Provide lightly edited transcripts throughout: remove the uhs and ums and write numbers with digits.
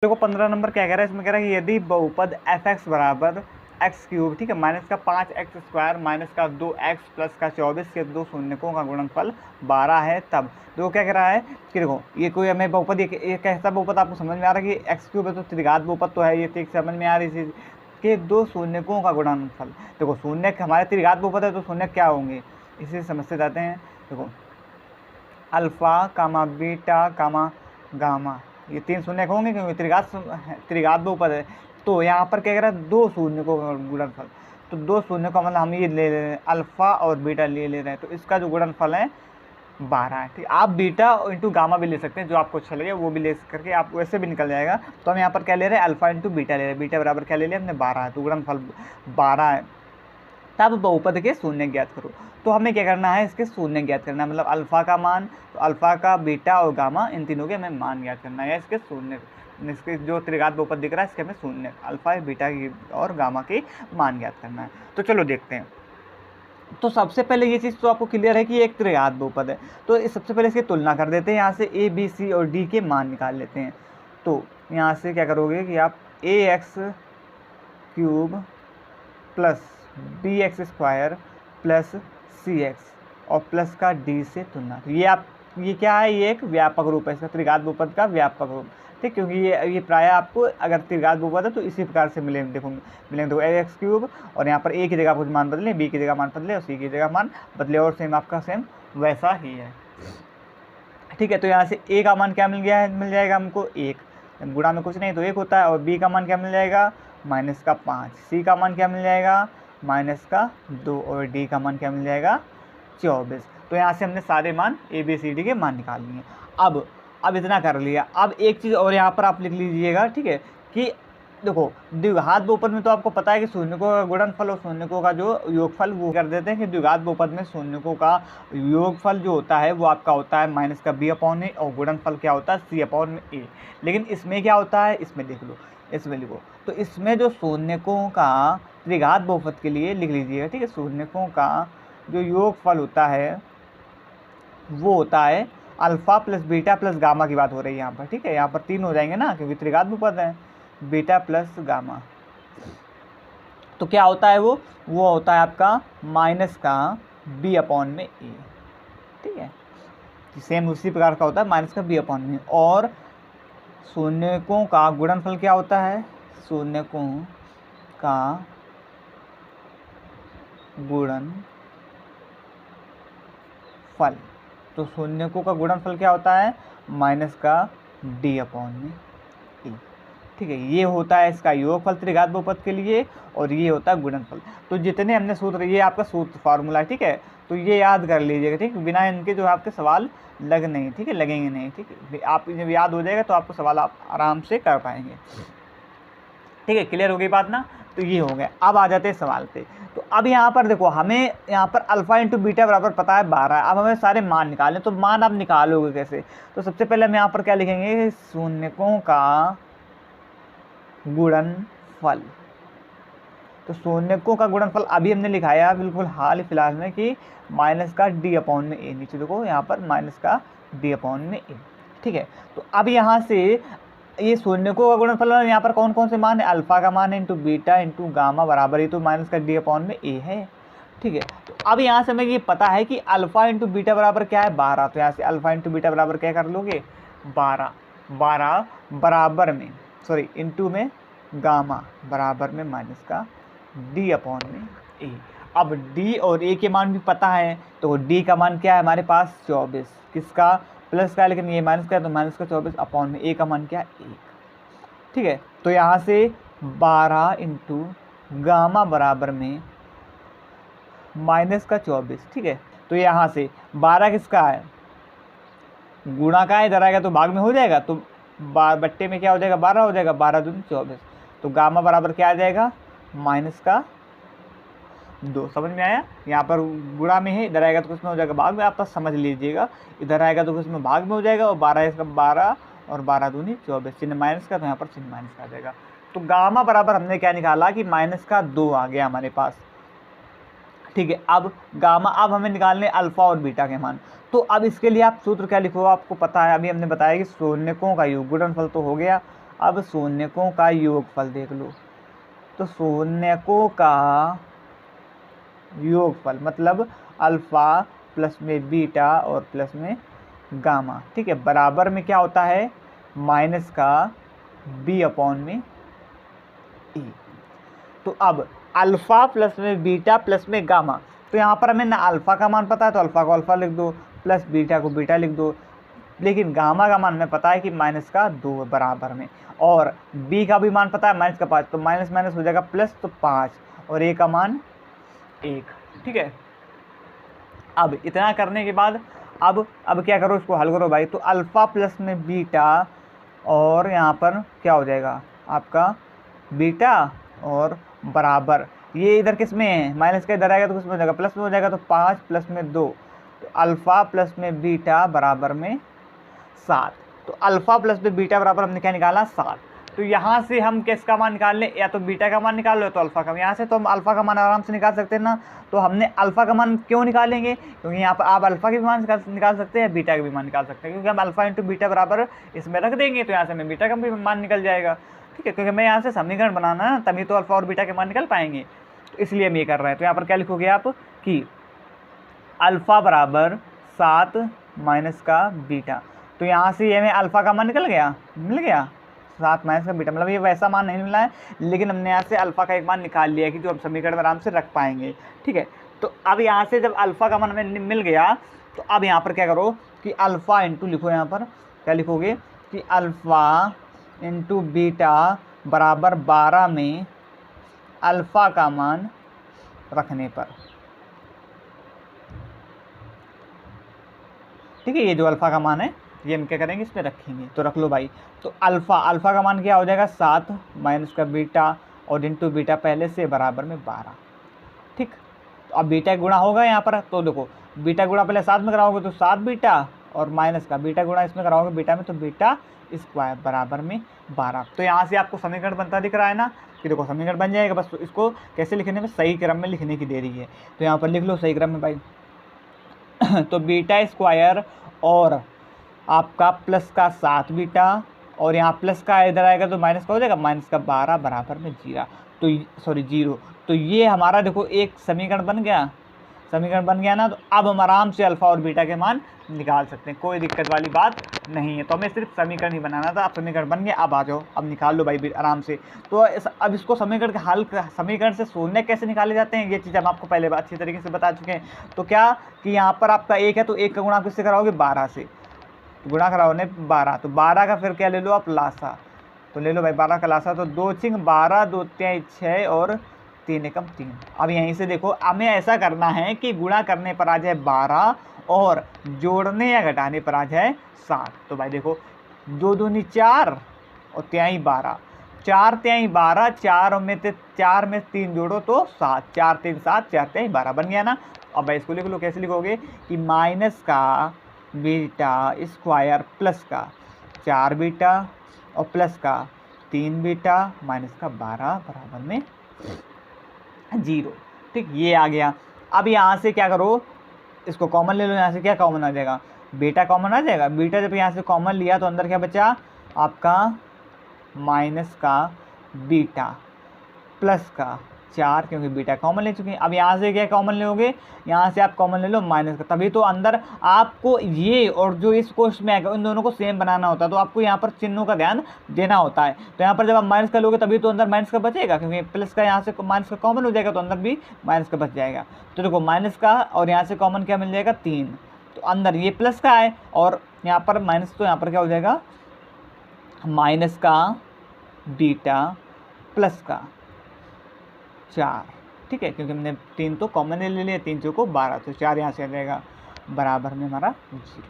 देखो 15 नंबर क्या कह रहा है, इसमें कह रहा है कि यदि बहुपद एफ एक्स बराबर एक्स क्यूब, ठीक है, माइनस का 5x स्क्वायर माइनस का 2x प्लस का 24 के दो शून्यकों का गुणनफल 12 है, तब देखो क्या कह रहा है कि देखो ये कोई हमें बहुपद, ये कैसा बहुपद आपको समझ में आ रहा है कि एक्स क्यूब है तो त्रिघात बहुपद तो है, ये ठीक समझ में आ रही चीज़ कि दो शून्यकों का गुणनफल। देखो शून्य हमारे त्रिघात बहुपद है तो शून्य क्या होंगे, इसे समझते जाते हैं। देखो अल्फा कामा बीटा कामा गामा, ये 3 शून्य होंगे क्योंकि त्रिघात बहुपद है। तो यहाँ पर क्या कह रहा है, 2 शून्य को गुणनफल, तो 2 शून्य का मतलब हम ये ले रहे हैं अल्फा और बीटा ले रहे हैं, तो इसका जो गुणनफल है 12 है। ठीक, आप बीटा इंटू गामा भी ले सकते हैं, जो आपको अच्छा लगे वो भी ले करके आप वैसे भी निकल जाएगा। तो हम यहाँ पर क्या ले रहे हैं, अल्फा इंटू बीटा ले रहे हैं, बीटा बराबर क्या ले लिया हमने 12 है, तो गुणनफल 12 है। तब बहुपद के शून्य ज्ञात करो, तो हमें क्या करना है, इसके शून्य ज्ञात करना है, मतलब अल्फा का मान, तो अल्फा का बीटा और गामा इन तीनों के हमें मान ज्ञात करना है, या इसके शून्य, इसके जो त्रिघात बहुपद दिख रहा है इसके हमें शून्य अल्फा बीटा की और गामा के मान ज्ञात करना है। तो चलो देखते हैं। तो सबसे पहले ये चीज़ तो आपको क्लियर है कि एक त्रिघात बहुपद है, तो सबसे पहले इसकी तुलना कर देते हैं, यहाँ से ए बी सी और डी के मान निकाल लेते हैं। तो यहाँ से क्या करोगे कि आप a x cube plus b x square plus c x और प्लस का डी से तुलना, तो ये क्या है, ये एक व्यापक रूप है, इसका त्रिघात बहुपद का व्यापक रूप, ठीक, क्योंकि ये प्राय आपको अगर त्रिघात बहुपद है तो इसी प्रकार से मिलेंगे, देखो ए एक्स क्यूब और यहाँ पर ए की जगह कुछ मान बदले, बी की जगह मान बदले और सी की जगह मान बदले, और सेम आपका सेम वैसा ही है। ठीक है, तो यहाँ से ए का मान क्या मिल जाएगा हमको 1, गुणा में कुछ नहीं तो 1 होता है, और बी का मान क्या मिल जाएगा -5, सी का मान क्या मिल जाएगा -2 और डी का मान क्या मिल जाएगा 24। तो यहाँ से हमने सारे मान ए बी सी डी के मान निकाल लिए। अब इतना कर लिया, अब एक चीज़ और यहाँ पर आप लिख लीजिएगा, ठीक है, कि देखो द्विघात बहुपद में तो आपको पता है कि शून्यकों का गुणनफल और शून्यकों का जो योगफल वो कर देते हैं कि द्विघात बहुपद में शून्यकों का योगफल जो होता है वो आपका होता है माइनस का b/a और गुणनफल क्या होता है c/a। लेकिन इसमें क्या होता है, इसमें देख लो, इसमें लिखो, तो इसमें जो शून्यकों का त्रिघात बहुपद के लिए लिख लीजिएगा, ठीक है, शून्यकों का जो योगफल होता है वो होता है alpha plus beta plus gamma की बात हो रही है यहाँ पर, ठीक है, यहाँ पर 3 हो जाएंगे ना क्योंकि त्रिघात बहुपद है, बीटा प्लस गामा, तो क्या होता है वो होता है आपका माइनस का b/a, ठीक है, सेम उसी प्रकार का होता है माइनस का b/a। और शून्यकों का गुणनफल क्या होता है, शून्यकों का गुणनफल, तो शून्यकों का गुणनफल क्या होता है माइनस का d/a, ठीक है, ये होता है इसका योगफल त्रिघात बहुपद के लिए और ये होता है गुणनफल। तो जितने हमने सूत्र, ये आपका सूत्र फार्मूला, ठीक है, तो ये याद कर लीजिएगा, ठीक, बिना इनके जो आपके सवाल नहीं, ठीक है, लगेंगे नहीं, ठीक है, आप जब याद हो जाएगा तो आपको सवाल आप आराम से कर पाएंगे। ठीक है, क्लियर हो गई बात ना, तो ये हो गया। अब आ जाते हैं सवाल पे। तो अब यहाँ पर देखो, हमें यहाँ पर अल्फा इंटू बीटा बराबर पता है 12, अब हमें सारे मान निकालने, तो मान आप निकालोगे कैसे, तो सबसे पहले हम यहाँ पर क्या लिखेंगे, शून्यकों का गुणनफल, तो शून्यकों का गुणनफल अभी हमने लिखाया बिल्कुल हाल फिलहाल में कि माइनस का d/a, नीचे देखो यहाँ पर माइनस का d/a, ठीक है। तो अब यहाँ से ये शून्यकों का गुणनफल यहाँ पर कौन कौन से मान है, अल्फा का मान है इंटू बीटा इंटू गामा बराबर, ये तो माइनस का d/a है, ठीक है। तो अब यहाँ से हमें ये पता है कि अल्फा इंटू बीटा बराबर क्या है 12, तो यहाँ से अल्फा इंटू बीटा बराबर क्या कर लोगे 12 बराबर में, सॉरी इंटू में गामा बराबर में माइनस का d/a। अब d और a के मान भी पता है, तो d का मान क्या है हमारे पास 24, किसका प्लस का, लेकिन ये माइनस का है तो माइनस का 24 a का मान क्या है 1, ठीक है। तो यहाँ से 12 इंटू गामा बराबर में माइनस का 24, ठीक है। तो यहाँ से 12 किसका है, गुणा का है, इधर आएगा तो भाग में हो जाएगा, तो बट्टे में क्या हो जाएगा 12 हो जाएगा, 12 दूनी 24, तो गामा बराबर क्या आ जाएगा माइनस का 2, समझ में आया। यहाँ पर गुणा में है, इधर आएगा तो किसमें हो जाएगा भाग में, आप बस समझ लीजिएगा, इधर आएगा तो किसमें भाग में हो जाएगा, और 12 इसका 12 और 12 दूनी 24, चिन्ह माइनस का, तो यहाँ पर चिन्ह माइनस का आ जाएगा। तो गामा बराबर हमने क्या निकाला कि माइनस का 2 आ गया हमारे पास, ठीक है। अब गामा, अब हमें निकालने अल्फा और बीटा के मान, तो अब इसके लिए आप सूत्र क्या लिखो, आपको पता है, अभी हमने बताया कि शून्यकों का योग गुणनफल तो हो गया, अब शून्यकों का योगफल देख लो, तो शून्यकों का योगफल मतलब अल्फ़ा प्लस में बीटा और प्लस में गामा, ठीक है, बराबर में क्या होता है माइनस का बी अपॉन में ई। तो अब अल्फ़ा प्लस में बीटा प्लस में गामा, तो यहाँ पर हमें ना अल्फ़ा का मान पता है तो अल्फ़ा को अल्फ़ा लिख दो, प्लस बीटा को बीटा लिख दो, लेकिन गामा का मान हमें पता है कि माइनस का 2 बराबर में, और बी का भी मान पता है माइनस का 5, तो माइनस माइनस हो जाएगा प्लस, तो 5 और ए का मान 1, ठीक है। अब इतना करने के बाद अब क्या करो, इसको हल करो भाई, तो अल्फ़ा प्लस में बीटा और यहाँ पर क्या हो जाएगा आपका बीटा और बराबर, ये इधर किस में है माइनस का, इधर आएगा तो किस में हो जाएगा प्लस में हो जाएगा, तो 5 प्लस में 2, तो अल्फ़ा प्लस में बीटा बराबर में 7। तो अल्फ़ा प्लस में बीटा बराबर हमने क्या निकाला 7। तो यहाँ से हम किसका मान निकाल लें, या तो बीटा का मान निकाल लो तो अल्फ़ा का, यहाँ से तो हम अल्फ़ा का मान आराम से निकाल सकते हैं ना। तो हमने अल्फ़ा का मान क्यों निकालेंगे, क्योंकि यहाँ पर आप अल्फ़ा के भी मान निकाल सकते हैं, बीटा के भी मान निकाल सकते हैं, क्योंकि हम अल्फ़ा इंटू बीटा बराबर इसमें रख देंगे तो यहाँ से हमें बीटा का भी मान निकल जाएगा, ठीक है, क्योंकि हमें यहाँ से समीकरण बनाना है ना, तभी तो अल्फ़ा और बीटा के मान निकल पाएंगे, तो इसलिए हम ये कर रहे हैं। तो यहाँ पर क्या लिखोगे आप कि अल्फ़ा बराबर 7 माइनस का बीटा, तो यहाँ से ये हमें अल्फ़ा का मान निकल गया, मिल गया 7 माइनस का बीटा, मतलब ये वैसा मान नहीं मिला है, लेकिन हमने यहाँ से अल्फ़ा का एक मान निकाल लिया है कि जो हम समीकरण में आराम से रख पाएंगे, ठीक है। तो अब यहाँ से जब अल्फ़ा का मान हमें मिल गया, तो अब यहाँ पर क्या करो कि अल्फ़ा इंटू लिखो, यहाँ पर क्या लिखोगे कि अल्फ़ा इंटू बीटा बराबर 12 में अल्फ़ा का मान रखने पर, ठीक है, ये जो अल्फ़ा का मान है ये हम क्या करेंगे इसमें रखेंगे, तो रख लो भाई। तो अल्फ़ा का मान क्या हो जाएगा 7 माइनस का बीटा और इंटू बीटा पहले से बराबर में 12, ठीक। तो अब बीटा गुणा होगा यहाँ पर, तो देखो बीटा गुणा पहले 7 में कराओगे तो 7 बीटा और माइनस का बीटा गुणा इसमें कराओगे बीटा में, तो बीटा स्क्वायर बराबर में 12। तो यहाँ से आपको समीकरण बनता दिख रहा है ना, कि देखो समीकरण बन जाएगा, बस इसको कैसे लिखने में सही क्रम में लिखने की देरी है, तो यहाँ पर लिख लो सही क्रम में भाई। तो बीटा स्क्वायर और आपका प्लस का 7 बीटा और यहाँ प्लस का इधर आएगा तो माइनस का हो जाएगा, माइनस का 12 बराबर में 0, तो सॉरी 0, तो ये हमारा देखो एक समीकरण बन गया ना। तो अब हम आराम से अल्फ़ा और बीटा के मान निकाल सकते हैं, कोई दिक्कत वाली बात नहीं है। तो हमें सिर्फ समीकरण ही बनाना था, अब समीकरण बन गया, अब आ जाओ अब निकाल लो भाई आराम से। तो अब इसको समीकरण के हल समीकरण से शून्य कैसे निकाले जाते हैं, ये चीज़ हम आपको पहले अच्छी तरीके से बता चुके हैं। तो क्या कि यहाँ पर आपका 1 है तो 1 का गुणा किससे कराओगे 12 से, गुणा कराओ ने 12, तो 12 का फिर क्या ले लो आप लासा, तो ले लो भाई 12 का लासा, तो 2 × 12 2 × 6 और 3 × 3। अब यहीं से देखो हमें ऐसा करना है कि गुणा करने पर आ जाए 12 और जोड़ने या घटाने पर आ जाए 7। तो भाई देखो 2 दूनी 4 और 3 12, 4 3 12, 4 में 3 जोड़ो तो 7, 4 3 7, 4 3 12 बन गया ना। अब भाई इसको लिख लो, कैसे लिखोगे कि माइनस का बीटा स्क्वायर प्लस का 4 बीटा और प्लस का 3 बीटा माइनस का 12 बराबर में 0, ठीक, ये आ गया। अब यहाँ से क्या करो, इसको कॉमन ले लो, यहाँ से क्या कॉमन आ जाएगा बीटा कॉमन आ जाएगा, बीटा जब यहाँ से कॉमन लिया तो अंदर क्या बचा आपका माइनस का बीटा प्लस का 4, क्योंकि बीटा कॉमन ले चुके हैं। अब यहाँ से क्या कॉमन लोगे, यहाँ से आप कॉमन ले लो माइनस का, तभी तो अंदर आपको ये और जो इस कोष्ठ में आएगा उन दोनों को सेम बनाना होता है, तो आपको यहाँ पर चिन्हों का ध्यान देना होता है। तो यहाँ पर जब आप माइनस का लोगे तभी तो अंदर माइनस का बचेगा, क्योंकि प्लस का यहाँ से माइनस का कॉमन हो जाएगा तो अंदर भी माइनस का बच जाएगा। तो देखो माइनस का और यहाँ से कॉमन क्या मिल जाएगा 3, तो अंदर ये प्लस का है और यहाँ पर माइनस, तो यहाँ पर क्या हो जाएगा माइनस का बीटा प्लस का 4, ठीक है, क्योंकि हमने 3 तो कॉमन ले लिया, 3 चौको 12, तो 4 यहाँ से आ जाएगा बराबर में हमारा 0।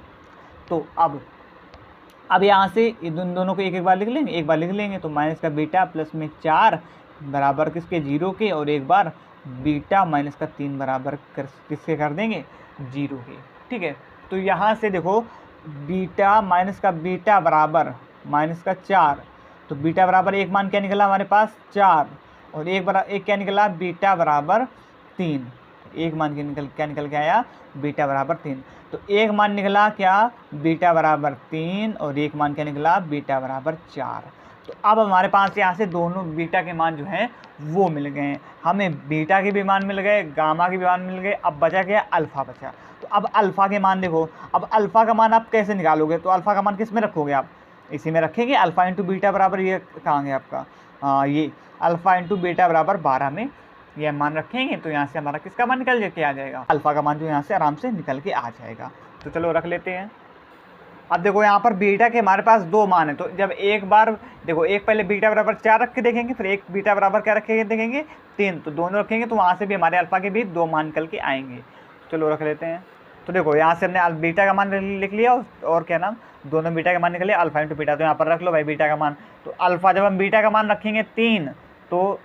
तो अब यहाँ से इन दोनों को एक बार लिख लेंगे, एक बार लिख लेंगे, तो माइनस का बीटा प्लस में 4 बराबर किसके 0 के, और एक बार बीटा माइनस का 3 बराबर किसके कर देंगे 0 के, ठीक है। तो यहाँ से देखो बीटा माइनस का बीटा बराबर माइनस का 4, तो बीटा बराबर एक मान क्या निकला हमारे पास 4 और एक क्या निकला बीटा बराबर 3, एक मान क्या निकल के आया बीटा बराबर 3। तो एक मान निकला क्या बीटा बराबर 3 और एक मान क्या निकला बीटा बराबर 4। तो अब हमारे पास यहाँ से दोनों बीटा के मान जो हैं वो मिल गए हैं, हमें बीटा के भी मान मिल गए, गामा के भी मान मिल गए। अब बचा क्या, अल्फ़ा बचा। तो अब अल्फ़ा के मान देखो, अब अल्फ़ा का मान आप कैसे निकालोगे, तो अल्फ़ा का मान किस में रखोगे आप, इसी में रखेंगे। अल्फ़ा इंटू बीटा बराबर ये कहाँ है आपका, ये अल्फ़ा इंटू बीटा बराबर 12 में ये मान रखेंगे। तो यहाँ से हमारा किसका मान निकल के आ जाएगा, अल्फ़ा का मान जो यहाँ से आराम से निकल के आ जाएगा। तो चलो रख लेते हैं। अब देखो यहाँ पर बीटा के हमारे पास 2 मान है, तो जब एक बार देखो, एक पहले बीटा बराबर 4 रख के देखेंगे, फिर एक बीटा बराबर क्या रखेंगे देखेंगे 3, तो दोनों रखेंगे तो वहाँ से भी हमारे अल्फ़ा के भी 2 मान निकल के आएंगे। चलो रख लेते हैं। तो देखो यहाँ से हमने बीटा का मान लिख लिया और क्या नाम, दोनों बीटा का मान निकल लिया, अल्फ़ा इंटू बीटा। तो यहाँ पर रख लो भाई बीटा का मान। तो अल्फ़ा जब हम बीटा का मान रखेंगे 3, तो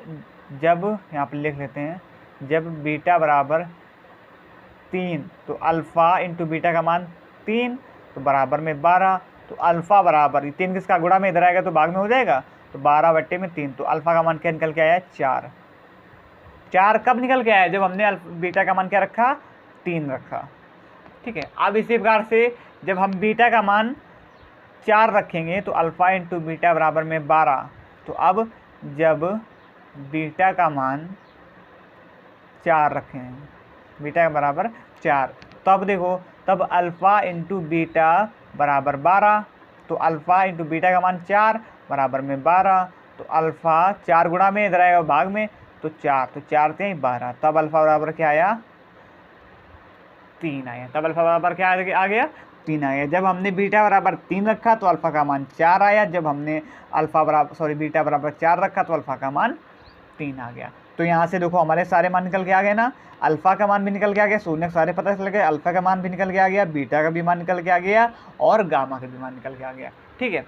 जब यहाँ पर लिख लेते हैं, जब बीटा बराबर 3 तो अल्फ़ा इंटू बीटा का मान 3 तो बराबर में 12। तो अल्फ़ा बराबर 3 किसका गुणा में इधर आएगा तो भाग में हो जाएगा, तो 12/3। तो अल्फ़ा का मान क्या निकल के आया, 4। 4 कब निकल के आया, जब हमने बीटा का मान क्या रखा, 3 रखा। ठीक है। अब इसी प्रकार से जब हम बीटा का मान 4 रखेंगे तो अल्फ़ा इंटू बीटा बराबर में 12। तो अब जब बीटा का मान 4 रखें, बीटा के बराबर 4, तब देखो, तब अल्फ़ा इंटू बीटा बराबर 12। तो अल्फ़ा इंटू बीटा का मान 4 बराबर में 12। तो अल्फ़ा 4 गुणा में इधर आएगा भाग में, तो 4, तो 4 × 3 = 12। तब अल्फ़ा बराबर क्या आया, 3 आया। तब अल्फ़ा बराबर क्या आ गया, 3 आया। जब हमने बीटा बराबर 3 रखा तो अल्फ़ा का मान 4 आया। जब हमने बीटा बराबर 4 रखा तो अल्फ़ा का मान 3 आ गया। तो यहाँ से देखो हमारे सारे मान निकल के आ गए ना, अल्फ़ा का मान भी निकल के आ गया, शून्य सारे पता चल गए, अल्फ़ा का मान भी निकल के आ गया, बीटा का भी मान निकल के आ गया और गामा का भी मान निकल के आ गया। ठीक है।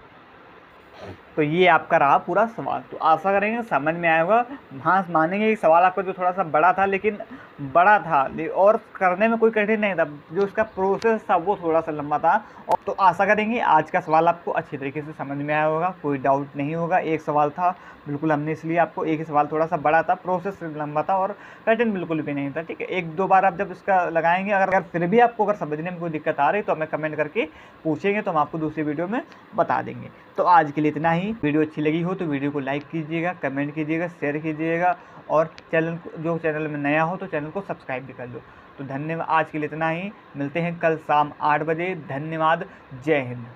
तो ये आपका रहा पूरा सवाल। तो आशा करेंगे समझ में आया होगा। हाँ मानेंगे कि सवाल आपका जो थोड़ा सा बड़ा था, लेकिन बड़ा था और करने में कोई कठिन नहीं था, जो इसका प्रोसेस था वो थोड़ा सा लंबा था। और तो आशा करेंगे आज का सवाल आपको अच्छी तरीके से समझ में आया होगा, कोई डाउट नहीं होगा। एक सवाल था बिल्कुल, हमने इसलिए आपको एक ही सवाल थोड़ा सा बड़ा था, प्रोसेस लंबा था और कठिन बिल्कुल भी नहीं था। ठीक है। 1-2 बार आप जब इसका लगाएंगे, अगर फिर भी आपको समझने में कोई दिक्कत आ रही तो हमें कमेंट करके पूछेंगे, तो हम आपको दूसरी वीडियो में बता देंगे। तो आज के लिए इतना ही। वीडियो अच्छी लगी हो तो वीडियो को लाइक कीजिएगा, कमेंट कीजिएगा, शेयर कीजिएगा और चैनल में नया हो तो चैनल को सब्सक्राइब भी कर लो। तो धन्यवाद। आज के लिए इतना ही, मिलते हैं कल शाम 8 बजे। धन्यवाद। जय हिंद।